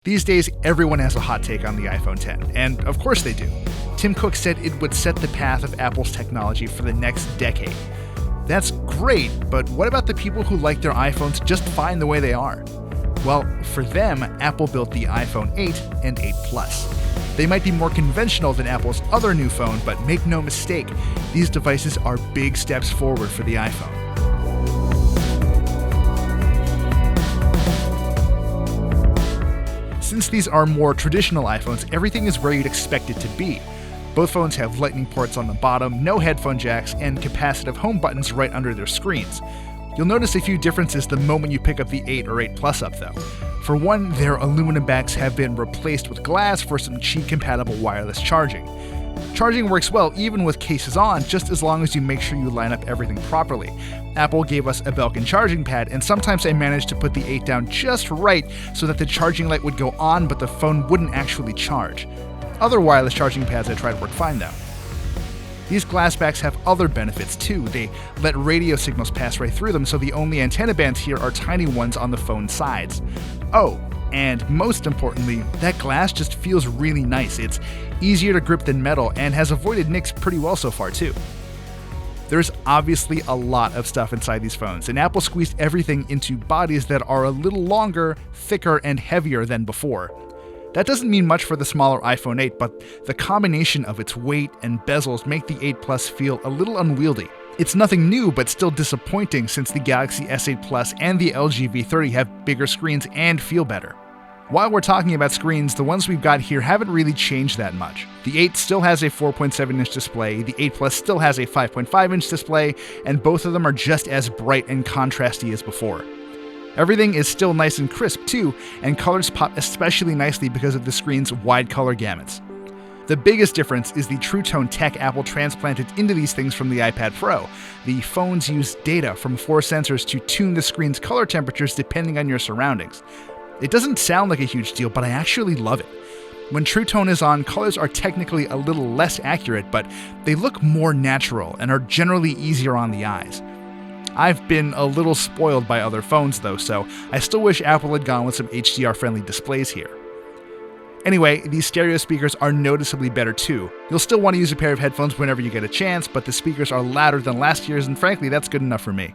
These days, everyone has a hot take on the iPhone X, and of course they do. Tim Cook said it would set the path of Apple's technology for the next decade. That's great, but what about the people who like their iPhones just fine the way they are? Well, for them, Apple built the iPhone 8 and 8 Plus. They might be more conventional than Apple's other new phone, but make no mistake, these devices are big steps forward for the iPhone. Since these are more traditional iPhones, everything is where you'd expect it to be. Both phones have lightning ports on the bottom, no headphone jacks, and capacitive home buttons right under their screens. You'll notice a few differences the moment you pick up the 8 or 8 Plus up though. For one, their aluminum backs have been replaced with glass for some Qi-compatible wireless charging. Charging works well even with cases on, just as long as you make sure you line up everything properly. Apple gave us a Belkin charging pad, and sometimes I managed to put the 8 down just right so that the charging light would go on but the phone wouldn't actually charge. Other wireless charging pads I tried worked fine though. These glass backs have other benefits too. They let radio signals pass right through them, so the only antenna bands here are tiny ones on the phone sides. Oh, and most importantly, that glass just feels really nice. It's easier to grip than metal and has avoided nicks pretty well so far too. There's obviously a lot of stuff inside these phones, and Apple squeezed everything into bodies that are a little longer, thicker, and heavier than before. That doesn't mean much for the smaller iPhone 8, but the combination of its weight and bezels make the 8 Plus feel a little unwieldy. It's nothing new, but still disappointing since the Galaxy S8 Plus and the LG V30 have bigger screens and feel better. While we're talking about screens, the ones we've got here haven't really changed that much. The 8 still has a 4.7-inch display, the 8 Plus still has a 5.5-inch display, and both of them are just as bright and contrasty as before. Everything is still nice and crisp too, and colors pop especially nicely because of the screen's wide color gamuts. The biggest difference is the True Tone tech Apple transplanted into these things from the iPad Pro. The phones use data from 4 sensors to tune the screen's color temperatures depending on your surroundings. It doesn't sound like a huge deal, but I actually love it. When True Tone is on, colors are technically a little less accurate, but they look more natural and are generally easier on the eyes. I've been a little spoiled by other phones though, so I still wish Apple had gone with some HDR-friendly displays here. Anyway, these stereo speakers are noticeably better too. You'll still want to use a pair of headphones whenever you get a chance, but the speakers are louder than last year's, and frankly, that's good enough for me.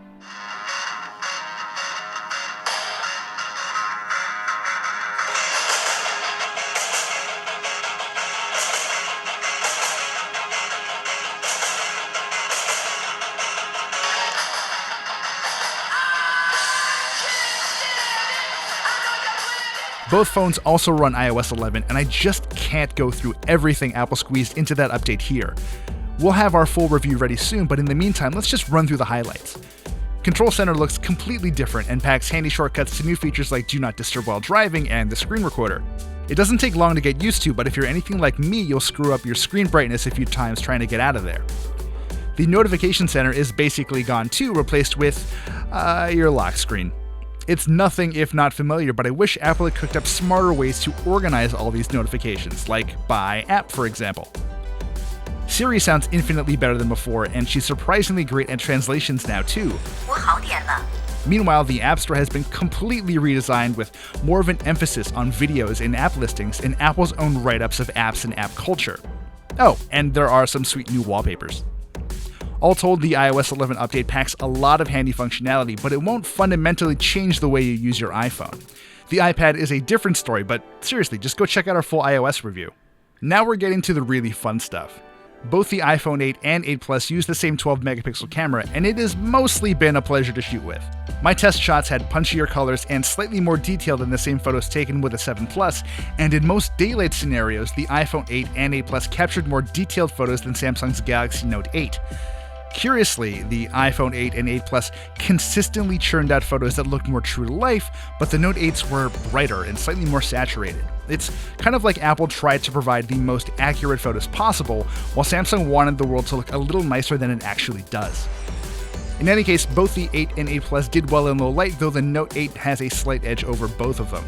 Both phones also run iOS 11, and I just can't go through everything Apple squeezed into that update here. We'll have our full review ready soon, but in the meantime, let's just run through the highlights. Control Center looks completely different and packs handy shortcuts to new features like Do Not Disturb While Driving and the screen recorder. It doesn't take long to get used to, but if you're anything like me, you'll screw up your screen brightness a few times trying to get out of there. The Notification Center is basically gone too, replaced with your lock screen. It's nothing if not familiar, but I wish Apple had cooked up smarter ways to organize all these notifications, like by app, for example. Siri sounds infinitely better than before, and she's surprisingly great at translations now too. Meanwhile, the App Store has been completely redesigned with more of an emphasis on videos and app listings and Apple's own write-ups of apps and app culture. Oh, and there are some sweet new wallpapers. All told, the iOS 11 update packs a lot of handy functionality, but it won't fundamentally change the way you use your iPhone. The iPad is a different story, but seriously, just go check out our full iOS review. Now we're getting to the really fun stuff. Both the iPhone 8 and 8 Plus use the same 12-megapixel camera, and it has mostly been a pleasure to shoot with. My test shots had punchier colors and slightly more detail than the same photos taken with a 7 Plus, and in most daylight scenarios, the iPhone 8 and 8 Plus captured more detailed photos than Samsung's Galaxy Note 8. Curiously, the iPhone 8 and 8 Plus consistently churned out photos that looked more true to life, but the Note 8s were brighter and slightly more saturated. It's kind of like Apple tried to provide the most accurate photos possible, while Samsung wanted the world to look a little nicer than it actually does. In any case, both the 8 and 8 Plus did well in low light, though the Note 8 has a slight edge over both of them.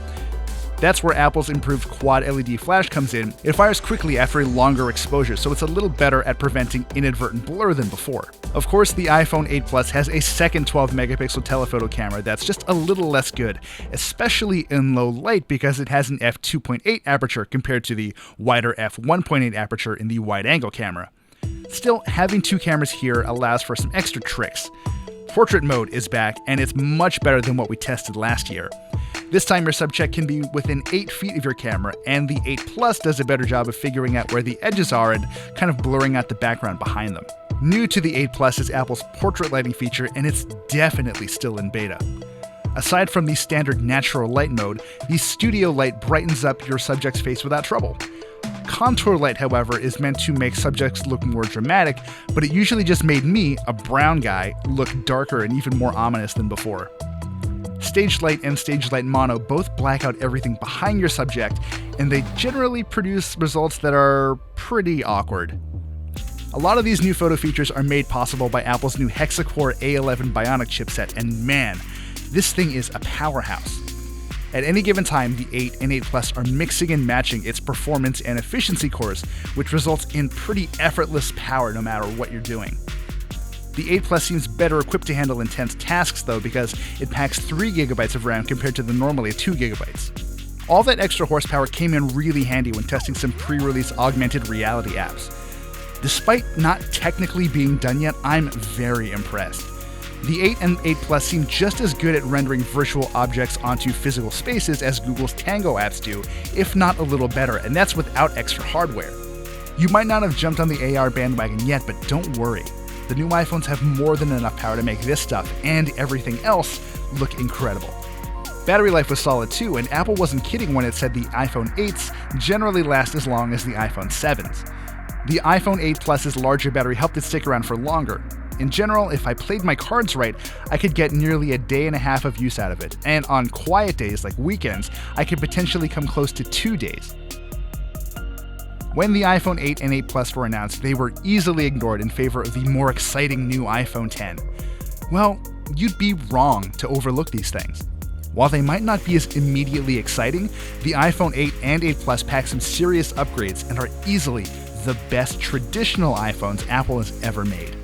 That's where Apple's improved quad LED flash comes in. It fires quickly after a longer exposure, so it's a little better at preventing inadvertent blur than before. Of course, the iPhone 8 Plus has a second 12-megapixel telephoto camera that's just a little less good, especially in low light because it has an f2.8 aperture compared to the wider f1.8 aperture in the wide-angle camera. Still, having two cameras here allows for some extra tricks. Portrait mode is back, and it's much better than what we tested last year. This time your subject can be within 8 feet of your camera, and the 8 Plus does a better job of figuring out where the edges are and kind of blurring out the background behind them. New to the 8 Plus is Apple's portrait lighting feature, and it's definitely still in beta. Aside from the standard natural light mode, the studio light brightens up your subject's face without trouble. Contour light, however, is meant to make subjects look more dramatic, but it usually just made me, a brown guy, look darker and even more ominous than before. Stage light and stage light mono both black out everything behind your subject, and they generally produce results that are pretty awkward. A lot of these new photo features are made possible by Apple's new hexa-core A11 Bionic chipset, and man, this thing is a powerhouse. At any given time, the 8 and 8 Plus are mixing and matching its performance and efficiency cores, which results in pretty effortless power no matter what you're doing. The 8 Plus seems better equipped to handle intense tasks though, because it packs 3 GB of RAM compared to the normally 2 GB. All that extra horsepower came in really handy when testing some pre-release augmented reality apps. Despite not technically being done yet, I'm very impressed. The 8 and 8 Plus seem just as good at rendering virtual objects onto physical spaces as Google's Tango apps do, if not a little better, and that's without extra hardware. You might not have jumped on the AR bandwagon yet, but don't worry. The new iPhones have more than enough power to make this stuff and everything else look incredible. Battery life was solid too, and Apple wasn't kidding when it said the iPhone 8s generally last as long as the iPhone 7s. The iPhone 8 Plus's larger battery helped it stick around for longer. In general, if I played my cards right, I could get nearly a day and a half of use out of it, and on quiet days like weekends, I could potentially come close to 2 days. When the iPhone 8 and 8 Plus were announced, they were easily ignored in favor of the more exciting new iPhone 10. Well, you'd be wrong to overlook these things. While they might not be as immediately exciting, the iPhone 8 and 8 Plus pack some serious upgrades and are easily the best traditional iPhones Apple has ever made.